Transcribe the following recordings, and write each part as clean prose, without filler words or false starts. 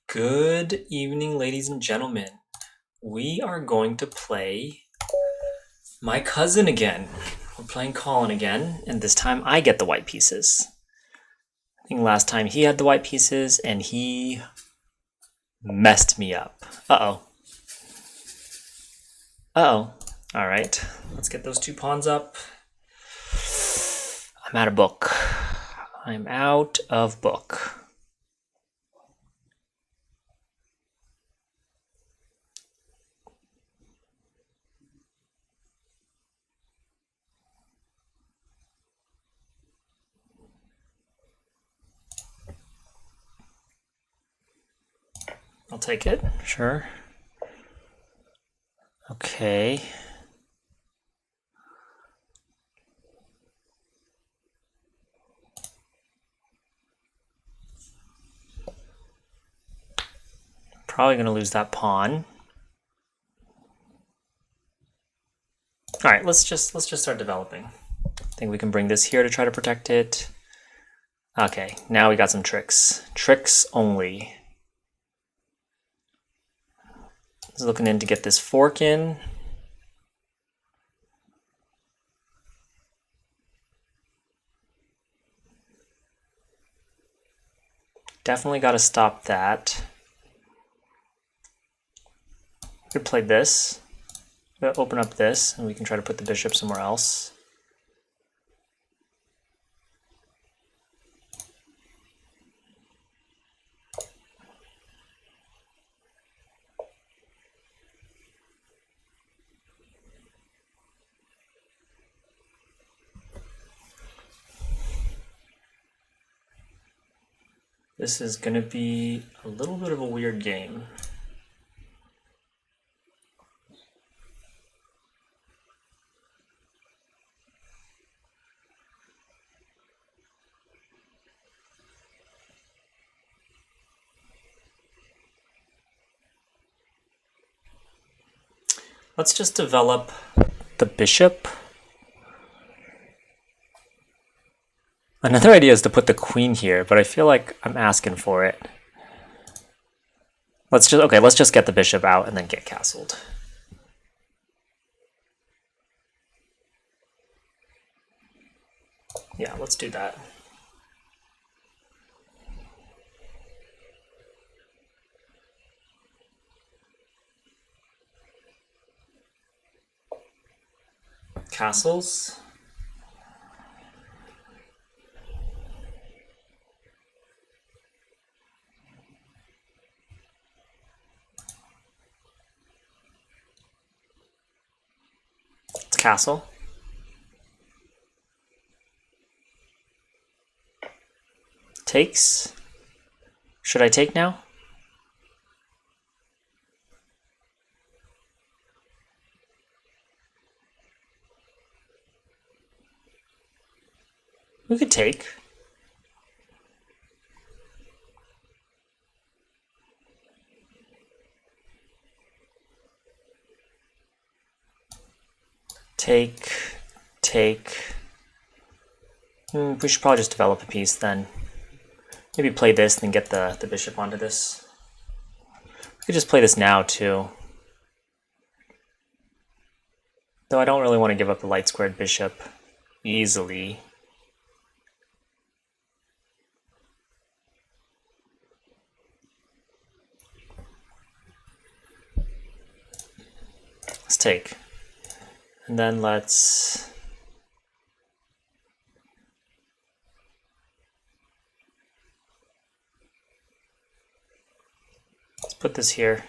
Good evening, ladies and gentlemen. We are going to play my cousin again. We're playing Collin again, and this time I get the white pieces. I think last time he had the white pieces, and he messed me up. Uh-oh. Uh-oh. Alright, let's get those two pawns up. I'm out of book. I'm out of book. I'll take it, sure. Okay. Probably gonna lose that pawn. All right, let's just start developing. I think we can bring this here to try to protect it. Okay, now we got some tricks. Tricks only. Just looking in to get this fork in. Definitely got to stop that. Could play this. Open up this, and we can try to put the bishop somewhere else. This is going to be a little bit of a weird game. Let's just develop the bishop. Another idea is to put the queen here, but I feel like I'm asking for it. Let's just get the bishop out and then get castled. Yeah, let's do that. Castles. It's castle. Takes. Should I take now? We could take. Take. We should probably just develop a piece then. Maybe play this and then get the bishop onto this. We could just play this now too. Though I don't really want to give up the light squared bishop easily. Let's take. And then let's put this here.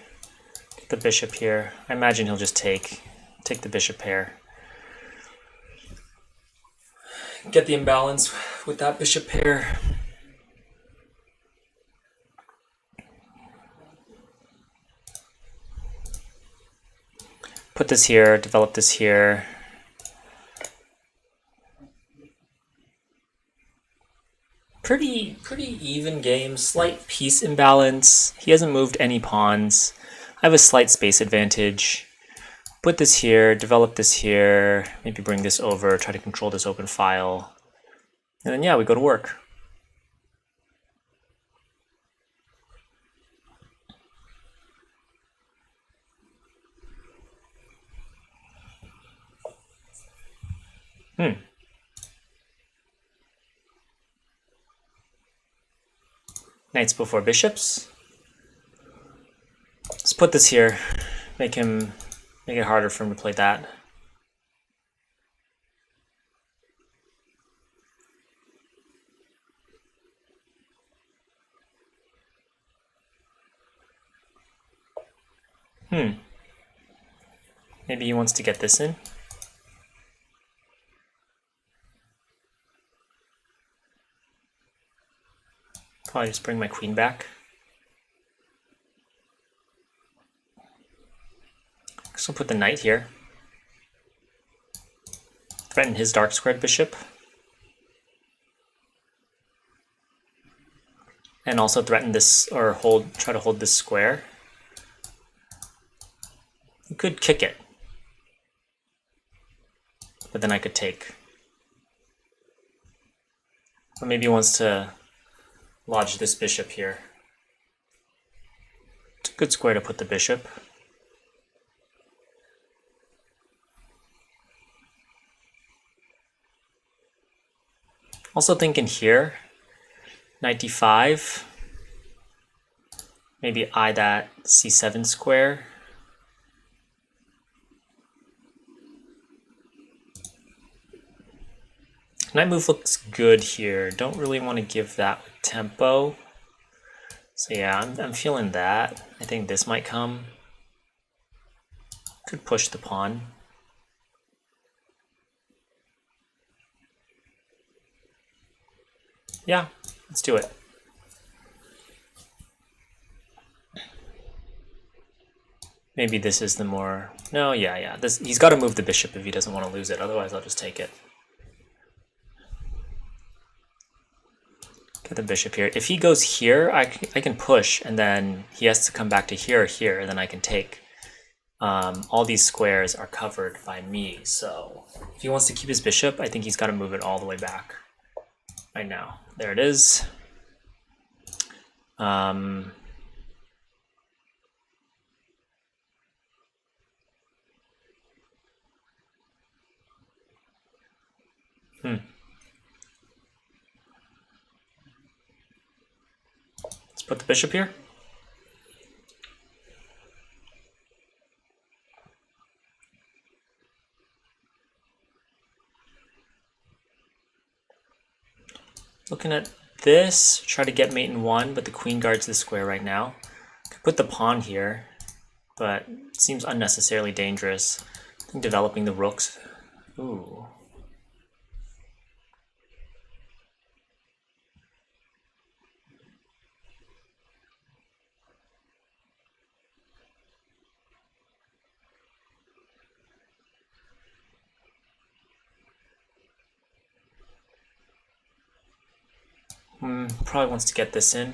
Get the bishop here. I imagine he'll just take the bishop pair. Get the imbalance with that bishop pair. Put this here, develop this here. Pretty even game, slight piece imbalance. He hasn't moved any pawns. I have a slight space advantage. Put this here, develop this here, maybe bring this over, try to control this open file. And then yeah, we go to work. Knights before bishops. Let's put this here. Make it harder for him to play that. Maybe he wants to get this in. Probably just bring my queen back. So I'll put the knight here. Threaten his dark squared bishop. And also threaten this, or try to hold this square. You could kick it. But then I could take. Or maybe he wants to lodge this bishop here. It's a good square to put the bishop. Also thinking here, knight d5. Maybe eye that c7 square. Knight move looks good here. Don't really want to give that with tempo. So yeah, I'm feeling that. I think this might come. Could push the pawn. Yeah, let's do it. Maybe this is the more... No, yeah. He's got to move the bishop if he doesn't want to lose it. Otherwise, I'll just take it. Get the bishop here. If he goes here, I can push, and then he has to come back to here or here, and then I can take. All these squares are covered by me, so if he wants to keep his bishop, I think he's got to move it all the way back right now. There it is. Let's put the bishop here. Looking at this, try to get mate in one, but the queen guards the square right now. Could put the pawn here, but it seems unnecessarily dangerous. I think developing the rooks. Ooh. Probably wants to get this in.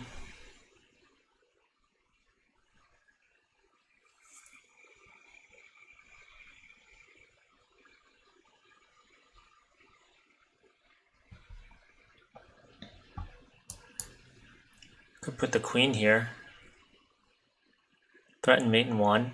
Could put the queen here. Threaten mate in one.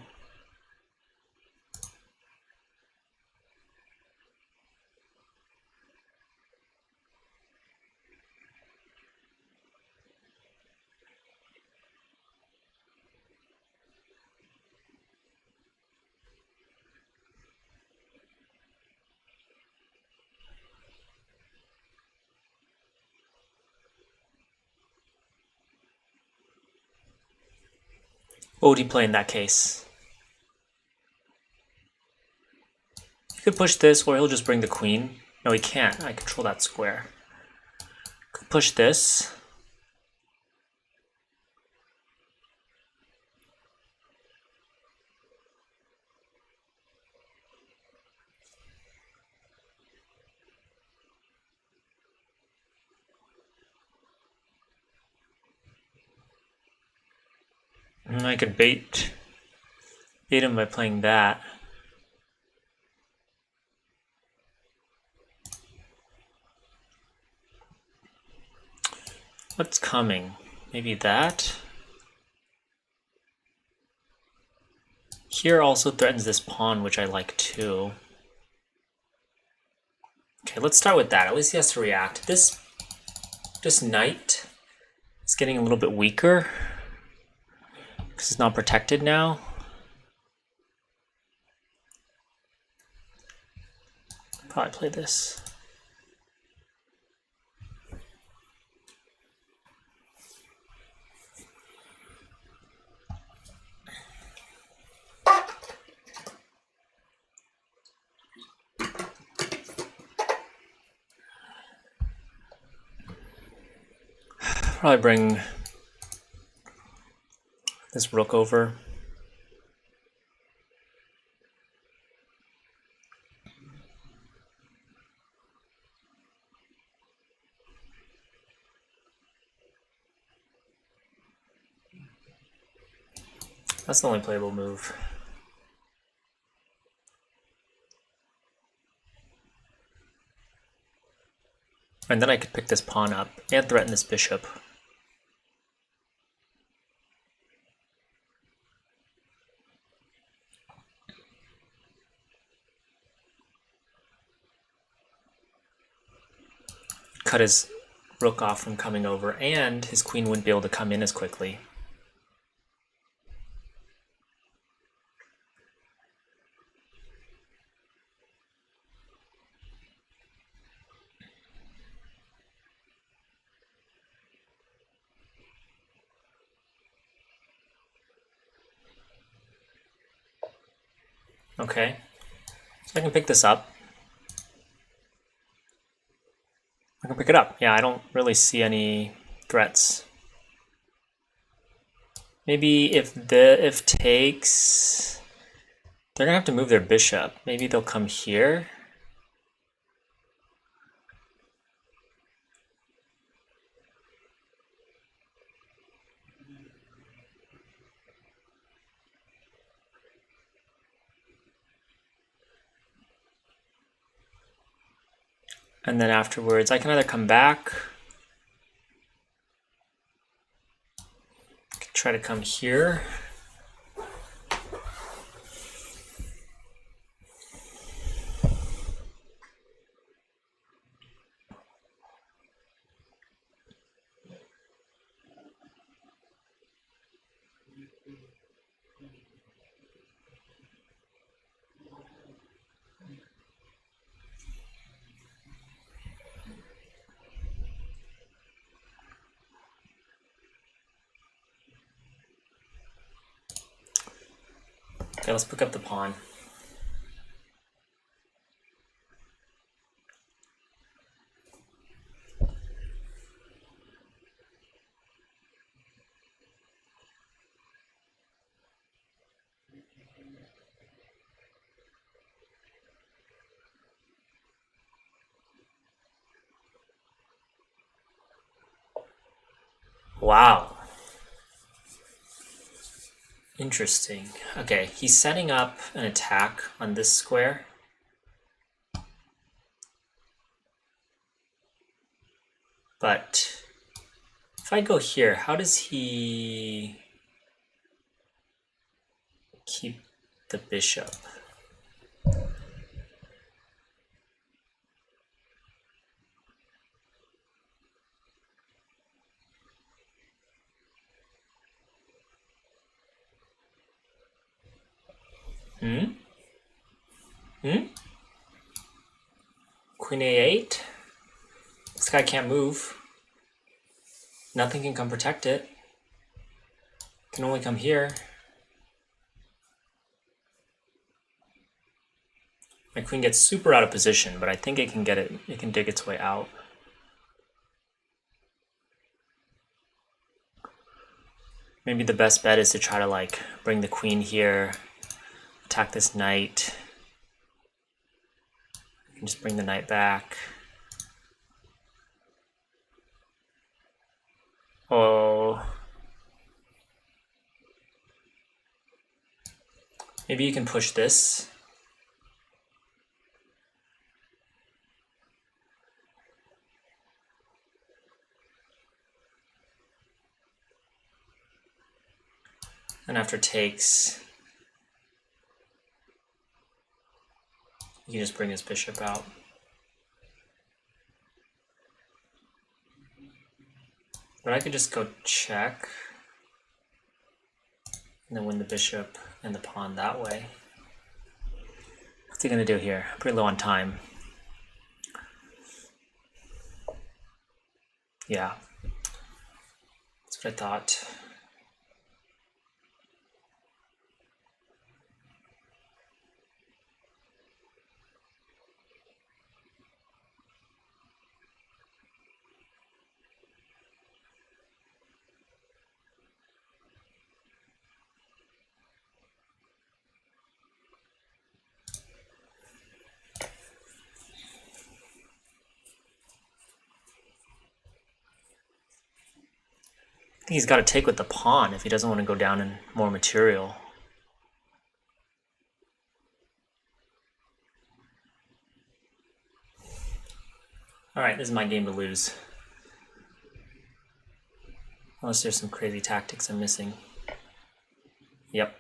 What would he play in that case? He could push this, or he'll just bring the queen. No, he can't. I control that square. Could push this. And I could bait him by playing that. What's coming? Maybe that? Here also threatens this pawn, which I like too. Okay, let's start with that. At least he has to react. This knight is getting a little bit weaker because it's not protected now. Probably play this. Probably bring this rook over. That's the only playable move. And then I could pick this pawn up and threaten this bishop. Cut his rook off from coming over, and his queen wouldn't be able to come in as quickly. Okay, so I can pick this up. I can pick it up. Yeah, I don't really see any threats. Maybe if takes, they're gonna have to move their bishop. Maybe they'll come here. And then afterwards, I can either come back, try to come here. Okay, let's pick up the pawn. Wow. Interesting. Okay, he's setting up an attack on this square. But if I go here, how does he keep the bishop? Queen A8? This guy can't move. Nothing can come protect it. Can only come here. My queen gets super out of position, but I think it can dig its way out. Maybe the best bet is to try to like bring the queen here, attack this knight, and just bring the knight back. Oh. Maybe you can push this. And after takes, you can just bring his bishop out. But I could just go check and then win the bishop and the pawn that way. What's he gonna do here? Pretty low on time. Yeah, that's what I thought. I think he's got to take with the pawn if he doesn't want to go down in more material. Alright, this is my game to lose. Unless there's some crazy tactics I'm missing. Yep.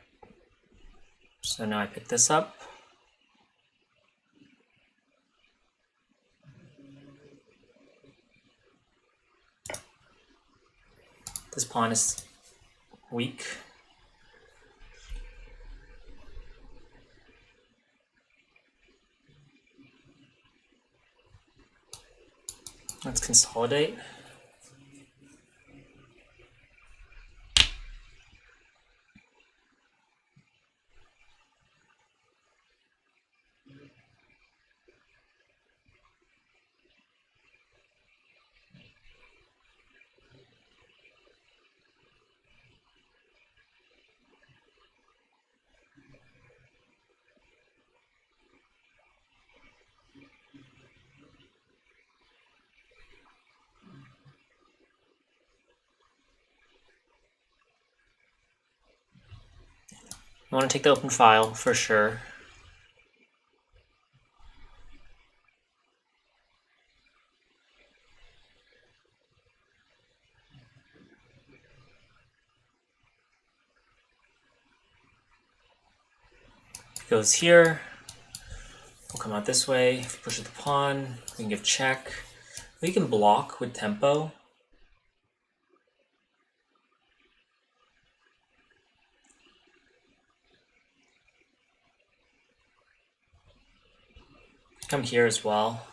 So now I pick this up. This pawn is weak. Let's consolidate. I want to take the open file for sure. Goes here. We'll come out this way. If we push with the pawn, we can give check. We can block with tempo. Come here as well.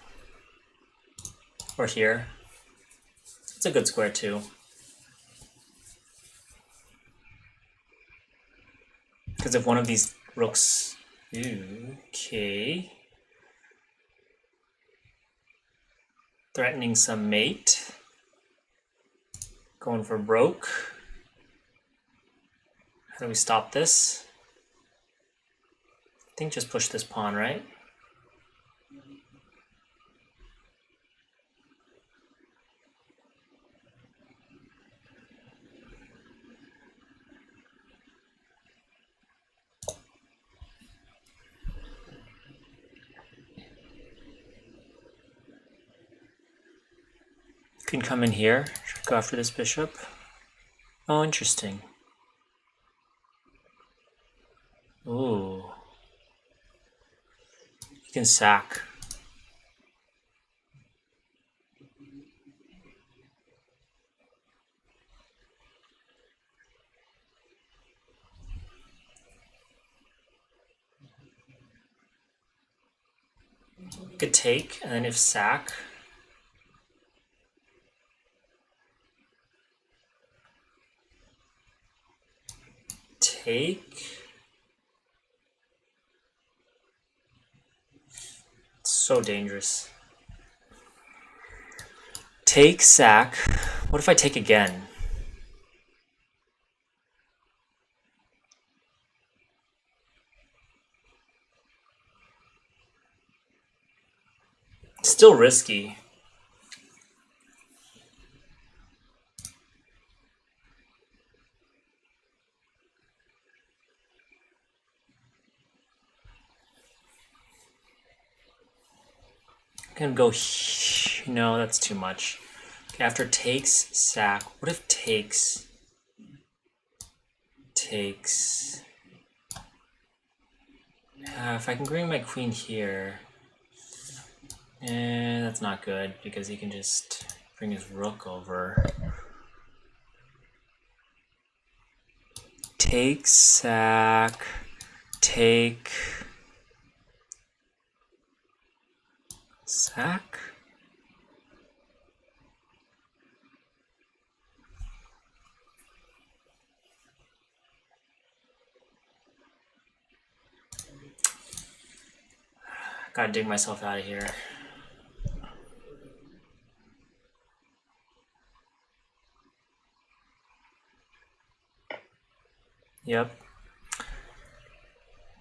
Or here. It's a good square too. Because if one of these rooks... Okay. Threatening some mate. Going for broke. How do we stop this? I think just push this pawn, right? Can come in here, go after this bishop. Oh, interesting. Ooh. You can sack. You could take, and then if sack, take. It's so dangerous. Take, sack. What if I take again? Still risky. I'm gonna go. No, that's too much. Okay, after takes, sack. What if takes? Takes. If I can bring my queen here. That's not good because he can just bring his rook over. take, sack, take, sack. Gotta dig myself out of here. Yep.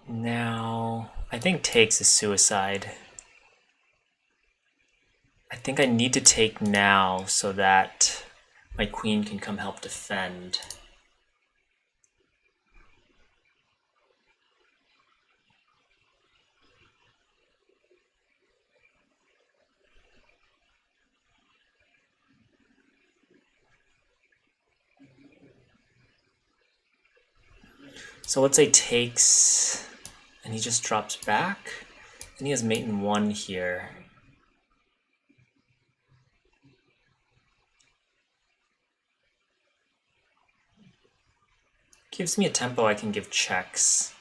Now, I think takes is suicide. I think I need to take now so that my queen can come help defend. So let's say takes, and he just drops back, and he has mate in 1 here. Gives me a tempo I can give checks.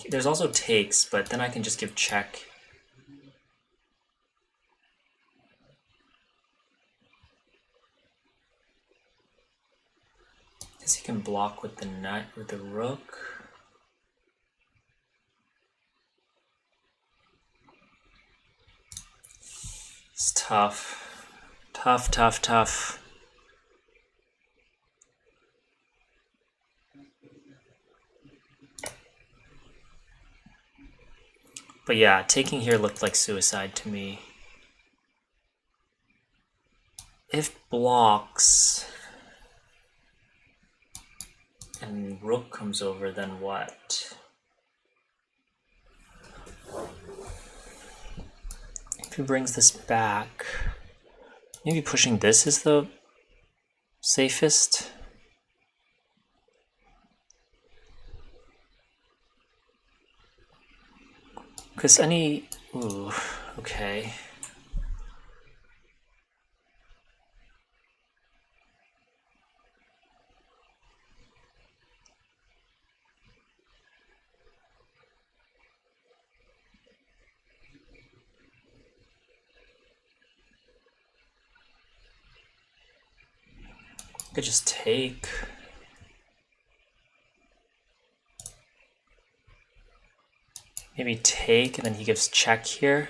There's also takes, but then I can just give check. Guess he can block with the knight, with the rook. It's tough. Tough, tough, tough. But yeah, taking here looked like suicide to me. If blocks and rook comes over, then what? If he brings this back, maybe pushing this is the safest. Because any... Ooh, okay. I could just take. Maybe take, and then he gives check here.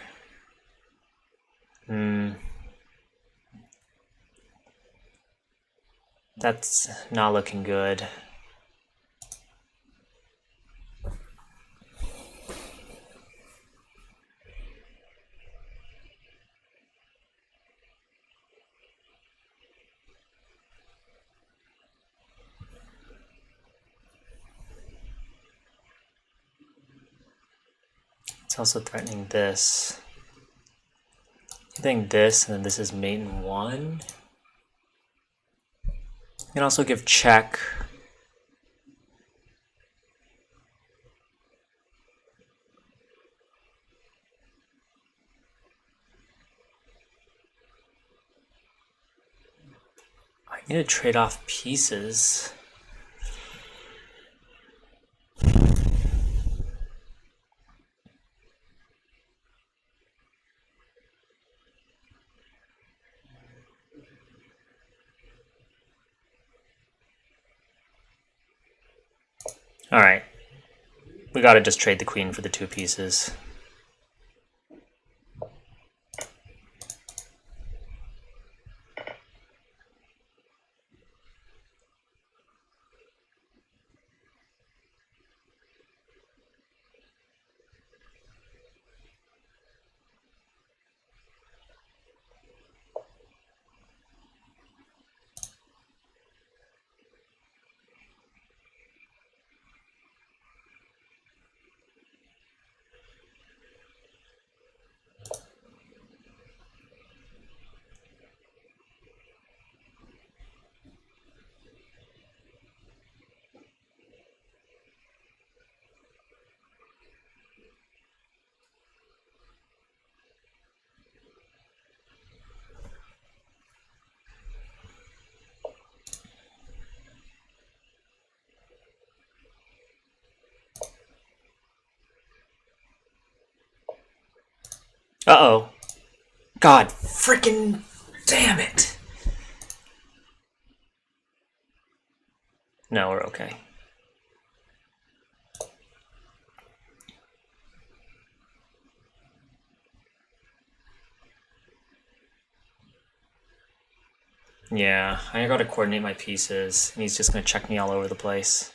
That's not looking good. It's also threatening this. I think this, and then this is mate in 1. You can also give check. I need to trade off pieces. Alright. We gotta just trade the queen for the 2 pieces. Uh-oh. God, freaking damn it. No, we're okay. Yeah, I gotta coordinate my pieces, and he's just gonna check me all over the place.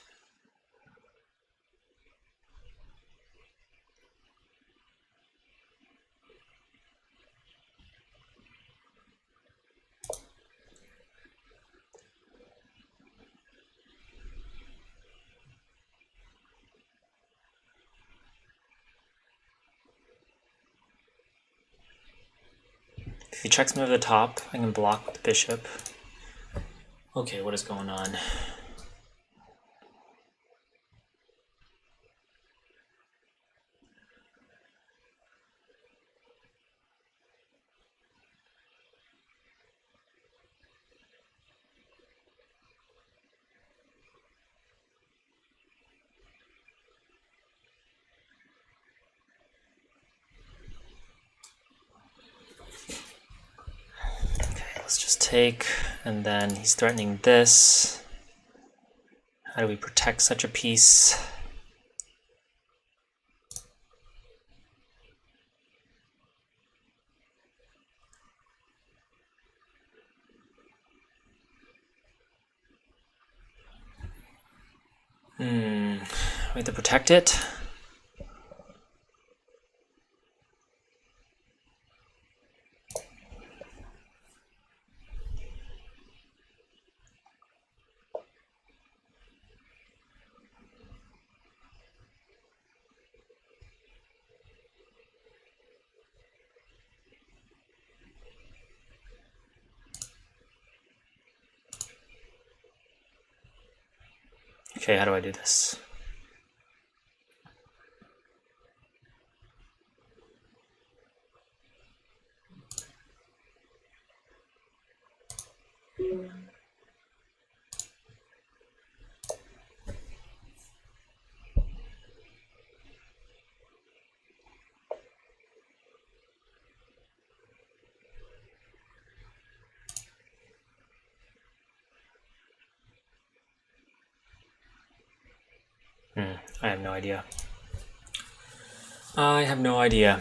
If he checks me over the top, I can block with the bishop. Okay, what is going on? Let's just take, and then he's threatening this. How do we protect such a piece? We have to protect it. Okay, how do I do this? I have no idea. I have no idea.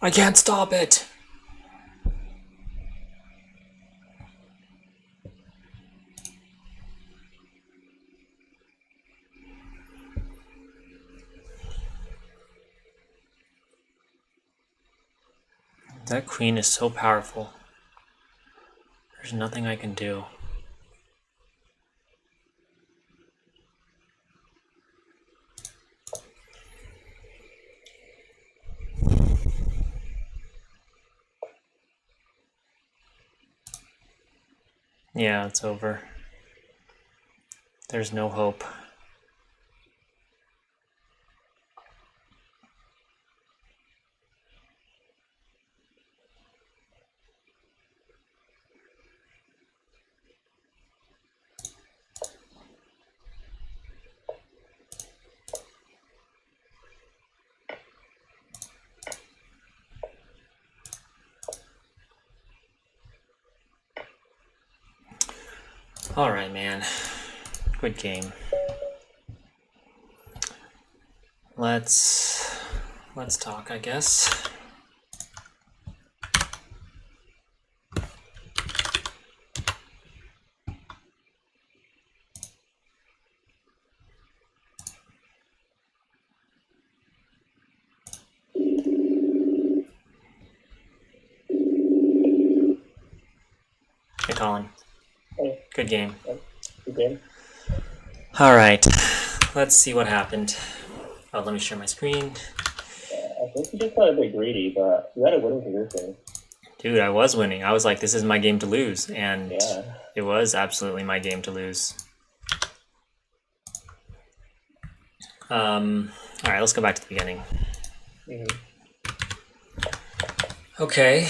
I can't stop it! That queen is so powerful. There's nothing I can do. Yeah, it's over. There's no hope. Alright, man. Good game. Let's talk, I guess. Hey, Colin. Hey, Good game. good game. All right. Let's see what happened. Oh, let me share my screen. I think you just got a bit greedy, but you had a winning position. Dude, I was winning. I was like, this is my game to lose. And Yeah. it was absolutely my game to lose. All right, let's go back to the beginning. Mm-hmm. Okay.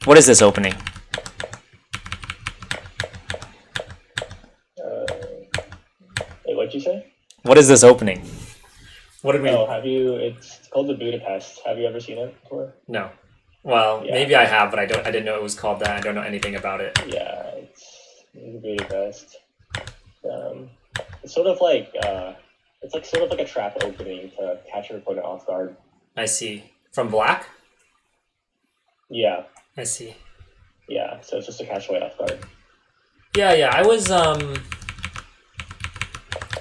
What is this opening? Wait, what'd you say? What is this opening? What did we? Oh, have you? It's called the Budapest. Have you ever seen it before? No. Well, Yeah. maybe I have, but I don't. I didn't know it was called that. I don't know anything about it. Yeah, it's the Budapest. Um, it's sort of like it's like sort of like a trap opening to catch your opponent off guard. I see. From black? Yeah, I see. yeah. So it's just to catch white off guard. Yeah. I was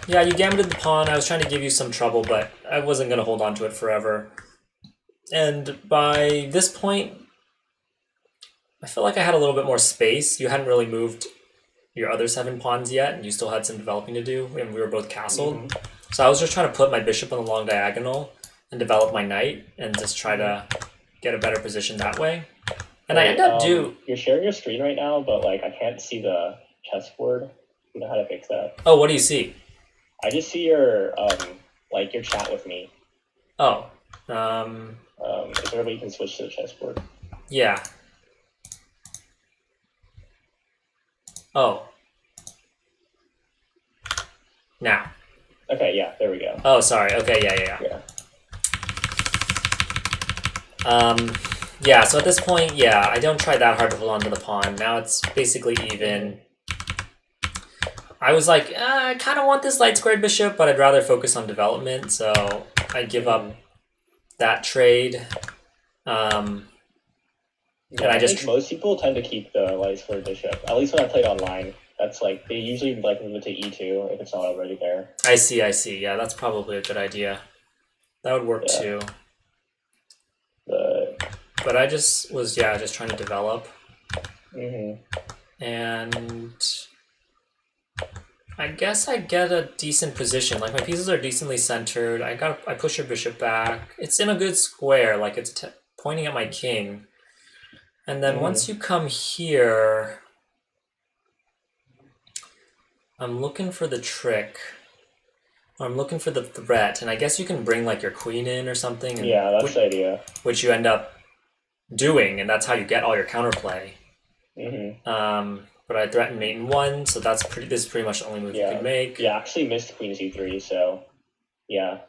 Yeah, you gambited the pawn. I was trying to give you some trouble, but I wasn't gonna hold on to it forever. And by this point, I felt like I had a little bit more space. You hadn't really moved your other 7 pawns yet, and you still had some developing to do, and we were both castled. Mm-hmm. So I was just trying to put my bishop on the long diagonal and develop my knight, and just try to get a better position that way. And I end up You're sharing your screen right now, but like I can't see the chessboard. You know how to fix that? Oh, what do you see? I just see your like your chat with me. Oh, Is there a way you can switch to the chessboard? yeah. Oh. Now. Okay, yeah, there we go. Oh, sorry. Okay, yeah. Yeah. Yeah, so at this point, yeah, I don't try that hard to hold on to the pawn. Now it's basically even. I was like, I kind of want this light squared bishop, but I'd rather focus on development, so I give up that trade. Yeah, And I I just think most people tend to keep the light square bishop. At least when I played online, that's like they usually like move it to e2 if it's not already there. I see. Yeah, that's probably a good idea. That would work Yeah. too. But But I just was, just trying to develop. mhm. And I guess I get a decent position. Like my pieces are decently centered. I push your bishop back. It's in a good square. Like it's pointing at my king. And then once you come here, I'm looking for the trick. I'm looking for the threat, and I guess you can bring like your queen in or something. And Yeah, that's the idea. Which you end up doing, and that's how you get all your counterplay. But I threatened mate in 1, so this is pretty much the only move you can make. Yeah, I actually missed queen c3, so yeah.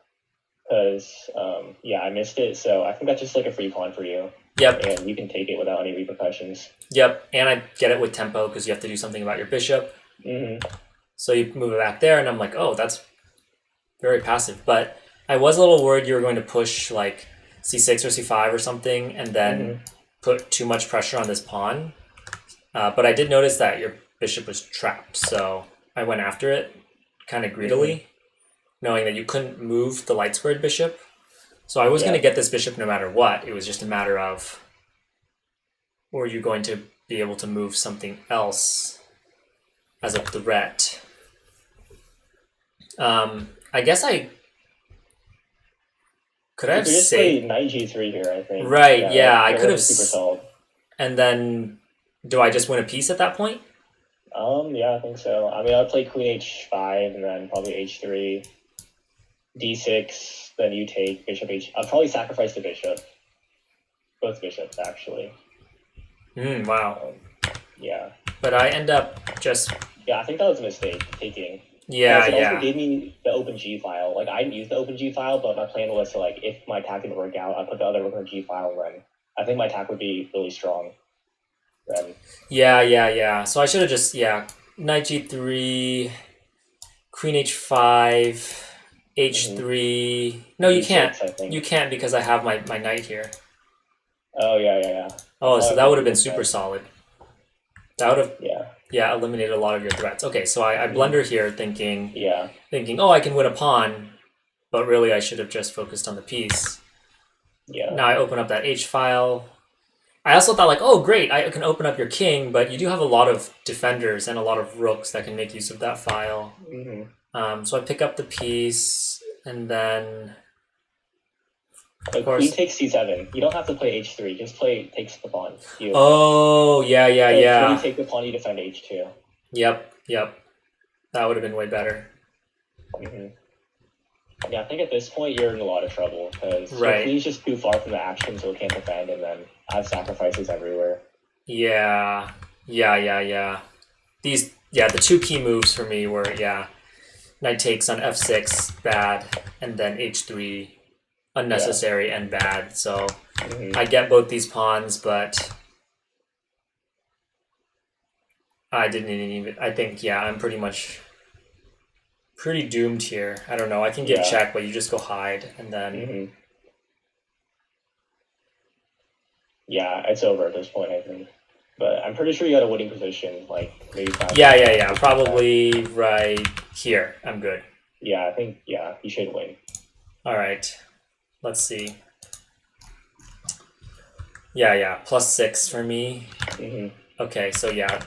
Because I missed it, so I think that's just like a free pawn for you. Yep. And you can take it without any repercussions. Yep, and I get it with tempo because you have to do something about your bishop. So you move it back there, and I'm like, oh, that's very passive. But I was a little worried you were going to push like c6 or c5 or something, and then put too much pressure on this pawn. But I did notice that your bishop was trapped, so I went after it kind of greedily, knowing that you couldn't move the light squared bishop. So I was going to get this bishop no matter what. It was just a matter of, were you going to be able to move something else as a threat? I guess I could have just played knight g3 here, I think. Right, yeah, I could have super solid. And then, do I just win a piece at that point? Yeah, I think so. I mean, I'd play queen h5 and then probably h3, d6, then you take bishop h. I'll probably sacrifice the bishop. Both bishops, actually. Wow. Yeah. But I end up just... Yeah, I think that was a mistake, taking. Yeah. It also gave me the open G file. Like, I didn't use the open G file, but my plan was to, like, if my attack didn't work out, I'd put the other rook on G file, and then I think my attack would be really strong. Then. Yeah. So I should have just, knight G3, queen H5, H3... No, you can't. You can't because I have my knight here. Oh, yeah. Oh, so that would have been super solid. That would have... eliminated a lot of your threats. Okay, so I blunder here thinking, oh, I can win a pawn, but really I should have just focused on the piece. Yeah. Now I open up that H file. I also thought like, oh great, I can open up your king, but you do have a lot of defenders and a lot of rooks that can make use of that file. So I pick up the piece, and then Like queen takes c7. You don't have to play h3. Just play takes the pawn. Oh yeah, yeah, yeah. When you take the pawn, you defend h2. Yep, yep. That would have been way better. Yeah, I think at this point you're in a lot of trouble because your queen's just too far from the action, so it can't defend, and then I have sacrifices everywhere. Yeah, yeah. The two key moves for me were knight takes on f6 bad, and then h3 unnecessary and bad. So I get both these pawns, but I didn't even. I think I'm pretty doomed here. I don't know. I can get check, but you just go hide, and then yeah, it's over at this point, I think. But I'm pretty sure you got a winning position, like maybe 5. Yeah. Probably right here. I'm good. Yeah, I think you should win. All right, let's see. Yeah, +6 for me. Okay, so I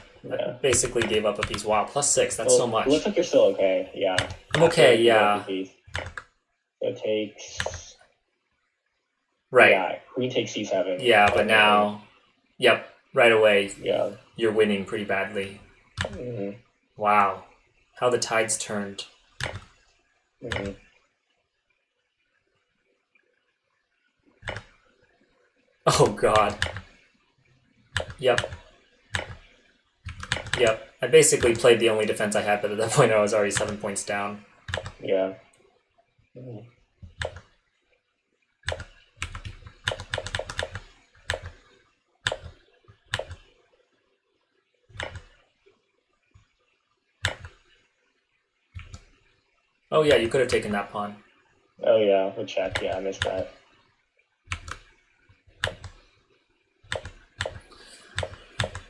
basically gave up a piece. Wow, +6. That's so much. It looks like you're still okay. Yeah. I'm okay. Yeah. So it takes. Right. Yeah, queen takes c7. Yeah, but now, right away. Yeah. You're winning pretty badly. Wow, how the tides turned. Oh god. Yep. I basically played the only defense I had, but at that point I was already 7 points down. Yeah. Oh yeah, you could have taken that pawn. Oh yeah, we'll check. Yeah, I missed that.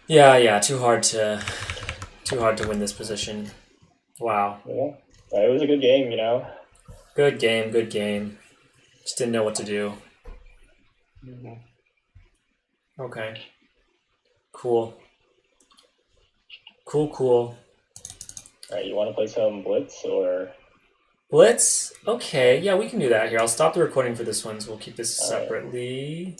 Yeah, too hard to win this position. Wow. Yeah, it was a good game, you know. Good game. Just didn't know what to do. Okay. Cool. Alright, you want to play some Blitz or? Blitz? Okay, yeah, we can do that here. I'll stop the recording for this one, so we'll keep this separately.